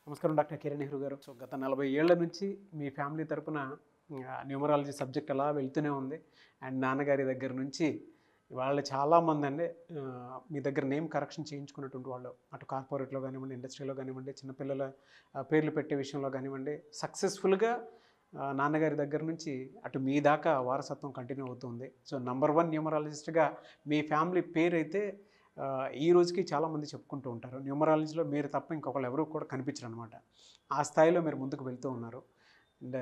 నమస్కారం డాక్టర్ కిరణ్ నెహ్రూ గారు. సో గత 40 ఏళ్ల నుంచి మీ ఫ్యామిలీ తరపున న్యూమరాలజీ సబ్జెక్ట్ అలా వెళ్తూనే ఉంది. అండ్ నాన్నగారి దగ్గర నుంచి వాళ్ళు చాలామంది అండి మీ దగ్గర నేమ్ కరెక్షన్ చేయించుకున్నటువంటి వాళ్ళు, అటు కార్పొరేట్లో కానివ్వండి, ఇండస్ట్రీలో కానివ్వండి, చిన్నపిల్లల పేర్లు పెట్టే విషయంలో కానివ్వండి, సక్సెస్ఫుల్గా నాన్నగారి దగ్గర నుంచి అటు మీ దాకా వారసత్వం కంటిన్యూ అవుతుంది. సో నంబర్ 1 న్యూమరాలజిస్ట్గా మీ ఫ్యామిలీ పేరు అయితే ఈ రోజుకి చాలామంది చెప్పుకుంటూ ఉంటారు. న్యూమరాలజీలో మీరు తప్ప ఇంకొకళ్ళు ఎవరు కూడా కనిపించరు అనమాట. ఆ స్థాయిలో మీరు ముందుకు వెళ్తూ ఉన్నారు. అండ్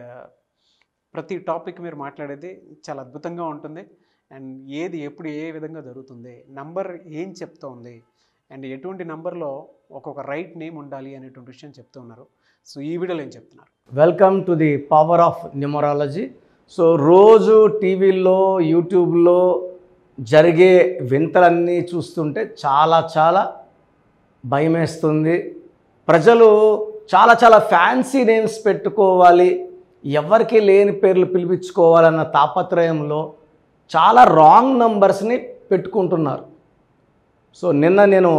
ప్రతి టాపిక్ మీరు మాట్లాడేది చాలా అద్భుతంగా ఉంటుంది. అండ్ ఏది ఎప్పుడు ఏ విధంగా జరుగుతుంది, నంబర్ ఏం చెప్తోంది, అండ్ ఎటువంటి నంబర్లో ఒక్కొక్క రైట్ నేమ్ ఉండాలి అనేటువంటి విషయం చెప్తూ ఉన్నారు. సో ఈ వీడియోలో ఏం చెప్తున్నారు? Welcome to the power of numerology. So రోజు టీవీలో యూట్యూబ్లో జరిగే వింతలన్నీ చూస్తుంటే చాలా భయమేస్తుంది. ప్రజలు చాలా ఫ్యాన్సీ నేమ్స్ పెట్టుకోవాలి, ఎవరికి లేని పేర్లు పిలిపించుకోవాలన్న తాపత్రయంలో చాలా రాంగ్ నంబర్స్ని పెట్టుకుంటున్నారు. సో నిన్న నేను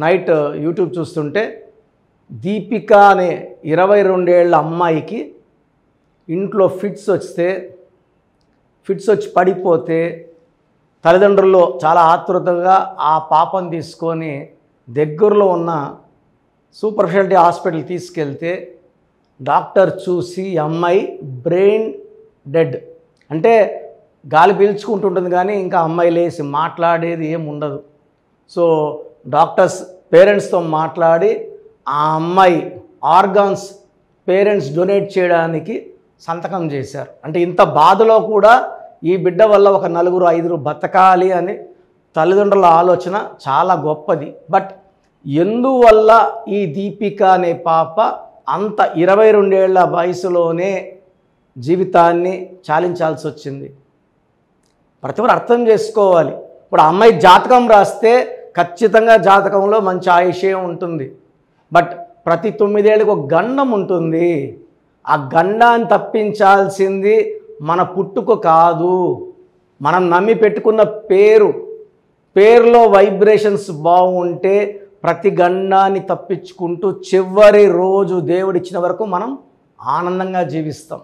నైట్ యూట్యూబ్ చూస్తుంటే దీపిక అనే 22 ఏళ్ల అమ్మాయికి ఇంట్లో ఫిట్స్ వచ్చి పడిపోతే తల్లిదండ్రులు చాలా ఆతృతగా ఆ పాపను తీసుకొని దగ్గరలో ఉన్న సూపర్ స్పెషాలిటీ హాస్పిటల్ తీసుకెళ్తే డాక్టర్ చూసి అమ్మాయి బ్రెయిన్ డెడ్, అంటే గాలి పీల్చుకుంటుంటుంది కానీ ఇంకా అమ్మాయి లేచి మాట్లాడేది ఏం ఉండదు. సో డాక్టర్స్ పేరెంట్స్తో మాట్లాడి ఆ అమ్మాయి ఆర్గాన్స్ పేరెంట్స్ డొనేట్ చేయడానికి సంతకం చేశారు. అంటే ఇంత బాధలో కూడా ఈ బిడ్డ వల్ల ఒక 4-5 బతకాలి అని తల్లిదండ్రుల ఆలోచన చాలా గొప్పది. బట్ ఎందువల్ల ఈ దీపిక అనే పాప అంత 22 ఏళ్ల వయసులోనే జీవితాన్ని చాలించాల్సి వచ్చింది? ప్రతి ఒక్కరు అర్థం చేసుకోవాలి. ఇప్పుడు ఆ అమ్మాయి జాతకం రాస్తే ఖచ్చితంగా జాతకంలో మంచి ఆయుష్యం ఉంటుంది. బట్ ప్రతి 9 ఏళ్ళకి ఒక గండం ఉంటుంది. ఆ గండాన్ని తప్పించాల్సింది మన పుట్టుక కాదు, మనం నమ్మి పెట్టుకున్న పేరులో వైబ్రేషన్స్ బాగుంటే ప్రతి గండాన్ని తప్పించుకుంటూ చివరి రోజు దేవుడిచ్చిన వరకు మనం ఆనందంగా జీవిస్తాం.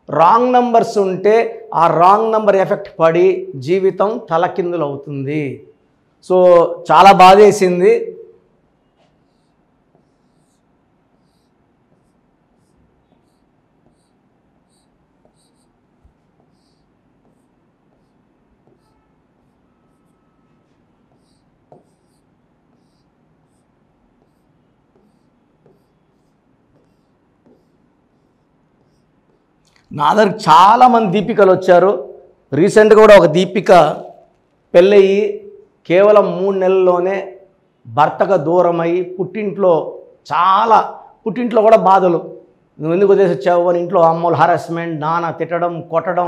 రాంగ్ నంబర్స్ ఉంటే ఆ రాంగ్ నంబర్ ఎఫెక్ట్ పడి జీవితం తలకిందులు అవుతుంది. సో చాలా బాధేసింది. నా దగ్గర చాలామంది దీపికలు వచ్చారు. రీసెంట్గా కూడా ఒక దీపిక పెళ్ళయి కేవలం 3 నెలల్లోనే భర్తగా దూరమై పుట్టింట్లో కూడా బాధలు, నువ్వు ఎందుకు వదిలేసి వచ్చావు అని ఇంట్లో అమ్మోళ్ళు హారాస్మెంట్, నాన్న తిట్టడం, కొట్టడం,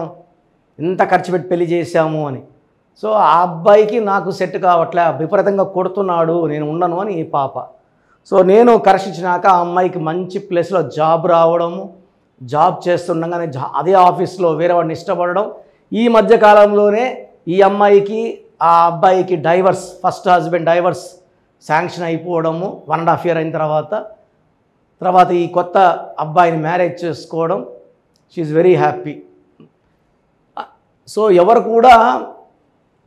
ఇంత ఖర్చు పెట్టి పెళ్లి చేశాము అని. సో ఆ అబ్బాయికి నాకు సెట్ కావట్లే, విపరీతంగా కొడుతున్నాడు, నేను ఉండను అని ఈ పాప. సో నేను కరెక్షించినాక ఆ అమ్మాయికి మంచి ప్లేస్లో జాబ్ రావడము, జాబ్ చేస్తుండగానే అదే ఆఫీస్లో వేరే వాడిని ఇష్టపడడం, ఈ మధ్యకాలంలోనే ఈ అమ్మాయికి ఆ అబ్బాయికి divorce, first husband divorce sanction అయిపోవడము 1.5 year అయిన తర్వాత ఈ కొత్త అబ్బాయిని మ్యారేజ్ చేసుకోవడం. She is very happy. So ఎవరు కూడా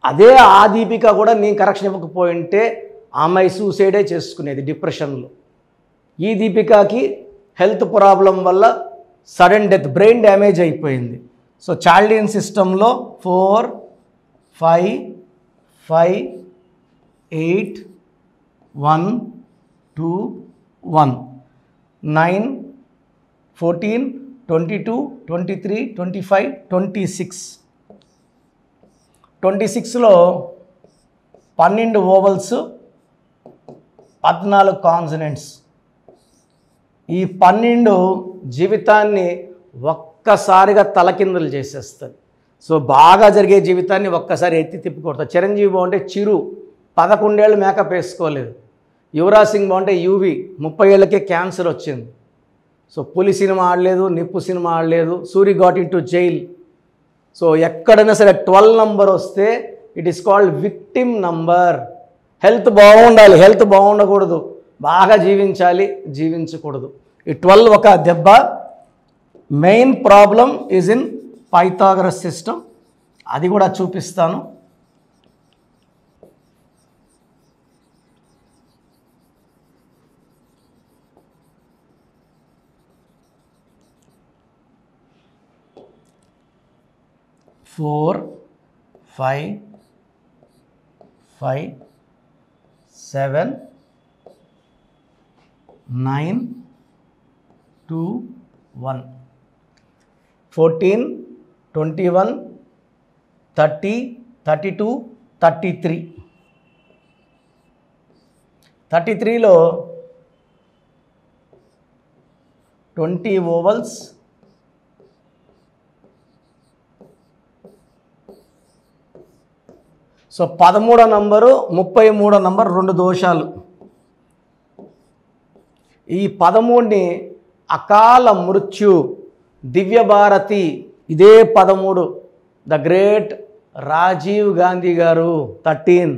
అదే ఆ దీపిక కూడా నేను కరెక్షన్ ఇవ్వకపోయింటే ఆ అమ్మాయి సూసైడే చేసుకునేది డిప్రెషన్లో. ఈ దీపికకి హెల్త్ ప్రాబ్లం వల్ల సడన్ డెత్, బ్రెయిన్ డ్యామేజ్ అయిపోయింది. సో చాల్డియన్ సిస్టంలో 4, 5, 5, 8, 1, 2, 1, 9, 14, 22, 23, 25, 26లో 12 ఓవల్స్, 14 కాన్సనెంట్స్. ఈ 12 జీవితాన్ని ఒక్కసారిగా తలకిందులు చేసేస్తుంది. సో బాగా జరిగే జీవితాన్ని ఒక్కసారి ఎత్తి తిప్పికొడతారు. చిరంజీవి బాగుంటే చిరు 11 ఏళ్ళు మేకప్ వేసుకోలేదు. యువరాజ్ సింగ్ బాగుంటే యువి 30 ఏళ్ళకే క్యాన్సర్ వచ్చింది. సో పులి సినిమా ఆడలేదు, నిప్పు సినిమా ఆడలేదు, Suri got in to jail. So ఎక్కడైనా సరే 12 నంబర్ వస్తే it is called victim number. Health బాగుండాలి, హెల్త్ బాగుండకూడదు. బాగా జీవించాలి, జీవించకూడదు. ఈ 12 ఒక దెబ్బ. Main problem is in Pythagoras system, అది కూడా చూపిస్తాను. Four 5 5 7 9 2 1 14 21 30 32 33. 33లో 20 ovals, so 13వ number 33వ number 2 దోషాలు. ఈ 13ని అకాల మృత్యు, దివ్యభారతి, ఇదే 13 ద గ్రేట్ రాజీవ్ గాంధీ గారు 13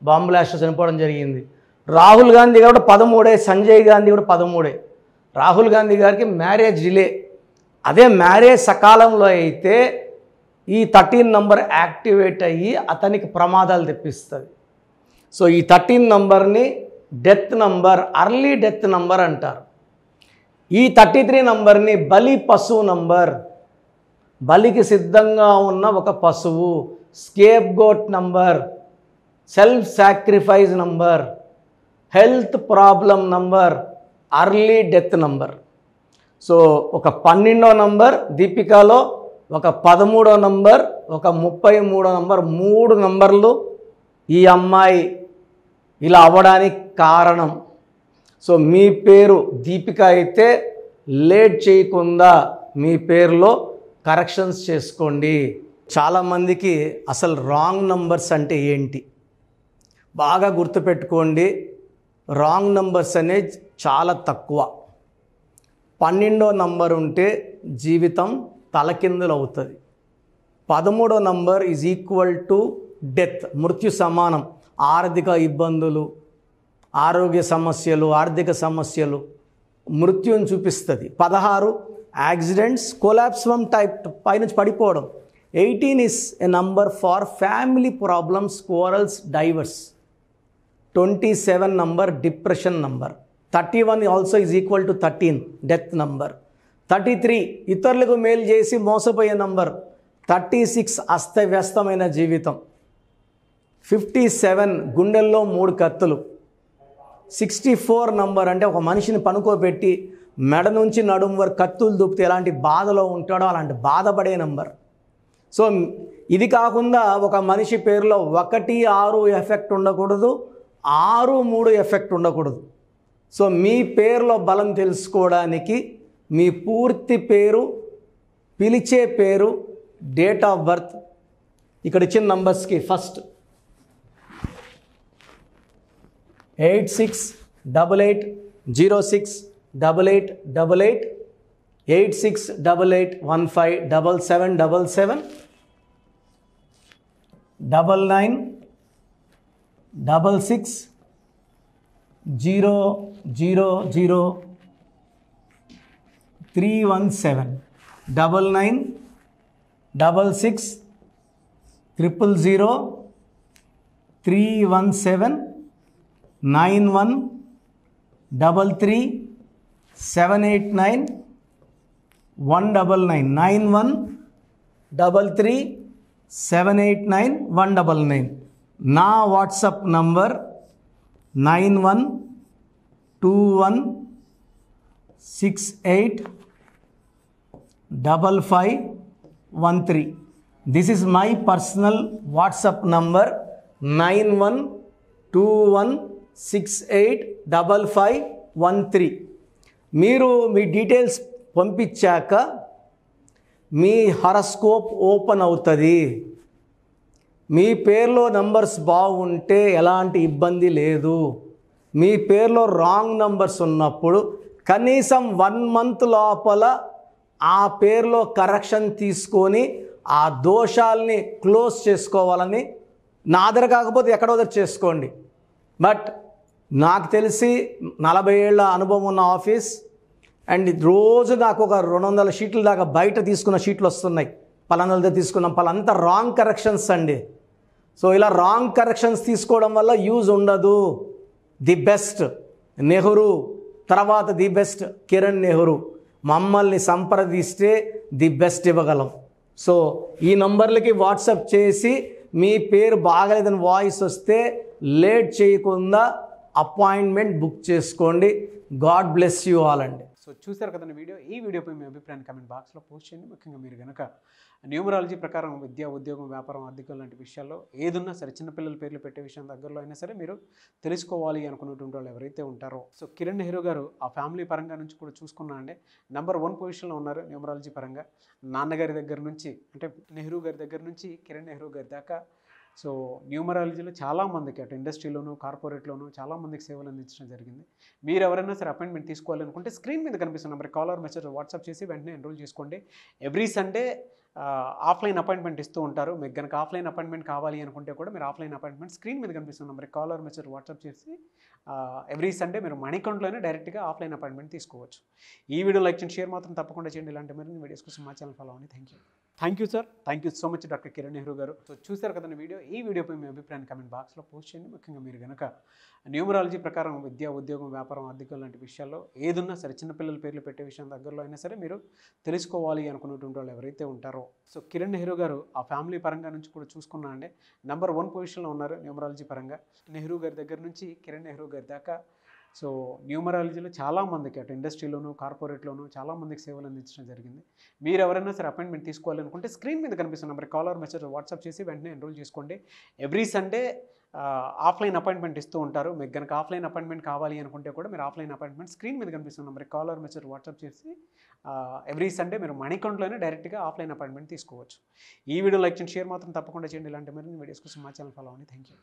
బాంబు బ్లాస్ట్లో చనిపోవడం జరిగింది. రాహుల్ గాంధీ గారు కూడా 13, సంజయ్ గాంధీ కూడా 13. రాహుల్ గాంధీ గారికి మ్యారేజ్ డిలే. అదే మ్యారేజ్ సకాలంలో అయితే ఈ 13 నంబర్ యాక్టివేట్ అయ్యి అతనికి ప్రమాదాలు తెప్పిస్తుంది. సో ఈ 13 నంబర్ని death number, early death number అంటారు. ఈ 33 నంబర్ని బలి పశువు నంబర్, బలికి సిద్ధంగా ఉన్న ఒక పశువు, scapegoat number, self sacrifice number, health problem number, early death number. So ఒక 12వ నంబర్ దీపికాలో, ఒక 13వ నంబర్, ఒక 33వ నంబర్, 3 నంబర్లు ఈ అమ్మాయి ఇలా అవ్వడానికి కారణం. సో మీ పేరు దీపిక అయితే లేట్ చేయకుండా మీ పేరులో కరెక్షన్స్ చేసుకోండి. చాలామందికి అసలు రాంగ్ నంబర్స్ అంటే ఏంటి బాగా గుర్తుపెట్టుకోండి. రాంగ్ నంబర్స్ అనేది చాలా తక్కువ. 12వ నంబర్ ఉంటే జీవితం తలకిందులు అవుతుంది. 13వ number is equal to death, మృత్యు సమానం. ఆర్థిక ఇబ్బందులు, ఆరోగ్య సమస్యలు, ఆర్థిక సమస్యలు, మృత్యుని చూపిస్తుంది. 16 యాక్సిడెంట్స్, కొలాప్స్ ఫ్రమ్ టైప్ పైనుంచి పడిపోవడం. 18 is a number far family problems, quarrels, divorce. 27 number depression number. 31 also is equal to 13 death number. 33 ఇతరులకు మేలు చేసి మోసపోయే నంబర్. 36 అస్తవ్యస్తమైన జీవితం. 57 గుండెల్లో 3 కత్తులు. 64 నంబర్ అంటే ఒక మనిషిని పనుకోబెట్టి మెడ నుంచి నడుము వరకు కత్తులు దూపితే ఎలాంటి బాధలో ఉంటాడో అలాంటి బాధపడే నంబర్. సో ఇది కాకుండా ఒక మనిషి పేరులో 1 6 ఎఫెక్ట్ ఉండకూడదు, 6 3 ఎఫెక్ట్ ఉండకూడదు. సో మీ పేరులో బలం తెలుసుకోవడానికి మీ పూర్తి పేరు, పిలిచే పేరు, డేట్ ఆఫ్ బర్త్, ఇక్కడ ఇచ్చిన నంబర్స్కి ఫస్ట్ 8688068888 8688157777 9966000317 9966000317 9133 789 199 9133 789 199. నా WhatsApp number 9121685513. This is my personal WhatsApp number 9121685513. మీరు మీ డీటెయిల్స్ పంపించాక మీ హరస్కోప్ ఓపెన్ అవుతుంది. మీ పేరులో నంబర్స్ బాగుంటే ఎలాంటి ఇబ్బంది లేదు. మీ పేరులో రాంగ్ నంబర్స్ ఉన్నప్పుడు కనీసం 1 మంత్ లోపల ఆ పేరులో కరెక్షన్ తీసుకొని ఆ దోషాలని క్లోజ్ చేసుకోవాలని, నా దగ్గర కాకపోతే ఎక్కడో దగ్గర చేసుకోండి. బట్ నాకు తెలిసి 40 ఏళ్ళ అనుభవం ఉన్న ఆఫీస్. అండ్ రోజు నాకు ఒక 200 షీట్ల దాకా బయట తీసుకున్న షీట్లు వస్తున్నాయి. పలానాలతో తీసుకున్నాం, పలాంతా రాంగ్ కరెక్షన్స్ అండి. సో ఇలా రాంగ్ కరెక్షన్స్ తీసుకోవడం వల్ల యూజ్ ఉండదు. ది బెస్ట్ నెహ్రూ, తర్వాత ది బెస్ట్ కిరణ్ నెహ్రూ, మమ్మల్ని సంప్రదిస్తే ది బెస్ట్ ఇవ్వగలం. సో ఈ నంబర్లకి వాట్సాప్ చేసి మీ పేరు బాగలేదని వాయిస్ వస్తే లేట్ చేయకుండా అపాయింట్మెంట్ బుక్ చేసుకోండి. గాడ్ బ్లెస్ యూ ఆల్ అండి. సో చూసారు కదండి వీడియో. ఈ వీడియోపై మీ అభిప్రాయాన్ని కామెంట్ బాక్స్లో పోస్ట్ చేయండి. ముఖ్యంగా మీరు కనుక న్యూమరాలజీ ప్రకారం విద్య, ఉద్యోగం, వ్యాపారం, ఆర్థికం లాంటి విషయాల్లో ఏదున్నా సరే, చిన్నపిల్లల పేర్లు పెట్టే విషయం దగ్గరలో అయినా సరే మీరు తెలుసుకోవాలి అనుకున్నటువంటి వాళ్ళు ఎవరైతే ఉంటారో, సో కిరణ్ నెహ్రూ గారు ఆ ఫ్యామిలీ పరంగా నుంచి కూడా చూసుకున్నా అండి నెంబర్ 1 పొజిషన్లో ఉన్నారు న్యూమరాలజీ పరంగా. నాన్నగారి దగ్గర నుంచి, అంటే నెహ్రూ గారి దగ్గర నుంచి కిరణ్ నెహ్రూ గారి దాకా సో న్యూమరాలజీలో చాలామందికి అటు ఇండస్ట్రీలోను, కార్పొరేట్లోను చాలామందికి సేవలు అందించడం జరిగింది. మీరు ఎవరైనా సరే అపాయింట్మెంట్ తీసుకోవాలనుకుంటే స్క్రీన్ మీద కనిపిస్తున్న నెంబర్ కాలర్ మెసేజ్ వాట్సాప్ చేసి వెంటనే ఎన్రోల్ చేసుకోండి. ఎవ్రీ సండే ఆఫ్లైన్ అపాయింట్మెంట్ ఇస్తూ ఉంటారు. మీకు కనుక ఆఫ్లైన్ అపాయింట్మెంట్ కావాలి అనుకుంటే కూడా మీరు ఆఫ్లైన్ అపాయింట్మెంట్ స్క్రీన్ మీద కనిపిస్తున్న నెంబర్ కాలర్ మెసేజ్ వాట్సాప్ చేసి ఎవ్రీ సండే మీరు మనీ అకౌంట్లోనే డైరెక్ట్గా ఆఫ్లైన్ అపాయింట్మెంట్ తీసుకోవచ్చు. ఈ వీడియో లైక్ చేయండి, షేర్ మాత్రం తప్పకుండా చేయండి. ఇలాంటి మరిన్ని వీడియోస్ కోసం మా ఛానల్ ఫాలో అవ్వండి. Thank you sir. Thank you so much doctor Kiran Nehru గారు. సో చూసారు కదండి వీడియో. ఈ వీడియోపై మీ అభిప్రాయాన్ని కామెంట్ బాక్స్లో పోస్ట్ చేయండి. ముఖ్యంగా మీరు కనుక న్యూమరాలజీ ప్రకారం విద్య, ఉద్యోగం, వ్యాపారం, ఆర్థికం లాంటి విషయాల్లో ఏదున్నా సరే, చిన్నపిల్లల పేర్లు పెట్టే విషయం దగ్గరలో అయినా సరే మీరు తెలుసుకోవాలి అనుకున్నటువంటి వాళ్ళు ఎవరైతే ఉంటారో, సో కిరణ్ నెహ్రూ గారు ఆ ఫ్యామిలీ పరంగా నుంచి కూడా చూసుకున్నా అండి నెంబర్ 1 పొజిషన్లో ఉన్నారు న్యూమరాలజీ పరంగా. నెహ్రూ గారి దగ్గర నుంచి కిరణ్ నెహ్రూ గారి దాకా సో న్యూమరాలజీలో చాలామందికి అటు ఇండస్ట్రీలోను, కార్పొరేట్లోను చాలామందికి సేవలు అందించడం జరిగింది. మీరు ఎవరైనా సరే అపాయింట్మెంట్ తీసుకోవాలనుకుంటే స్క్రీన్ మీద కనిపిస్తున్న నెంబర్ కాలర్ మెసేజ్ వాట్సాప్ చేసి వెంటనే ఎన్రోల్ చేసుకోండి. ఎవ్రీ సండే ఆఫ్లైన్ అపాయింట్మెంట్ ఇస్తూ ఉంటారు. మీకు కనుక ఆఫ్లైన్ అపాయింట్మెంట్ కావాలి అనుకుంటే కూడా మీరు ఆఫ్లైన్ అపాయింట్మెంట్ స్క్రీన్ మీద కనిపిస్తున్న నెంబర్ కాలర్ మెసేజ్ వాట్సాప్ చేసి ఎవ్రీ సండే మీరు మనీ అకౌంట్లోనే డైరెక్ట్గా ఆఫ్లైన్ అపాయింట్మెంట్ తీసుకోవచ్చు. ఈ వీడియో లైక్ చేయండి, షేర్ మాత్రం తప్పకుండా చేయండి. ఇలాంటి మరిన్ని వీడియోస్ కోసం మా ఛానల్ ఫాలో అవ్వండి. Thank you.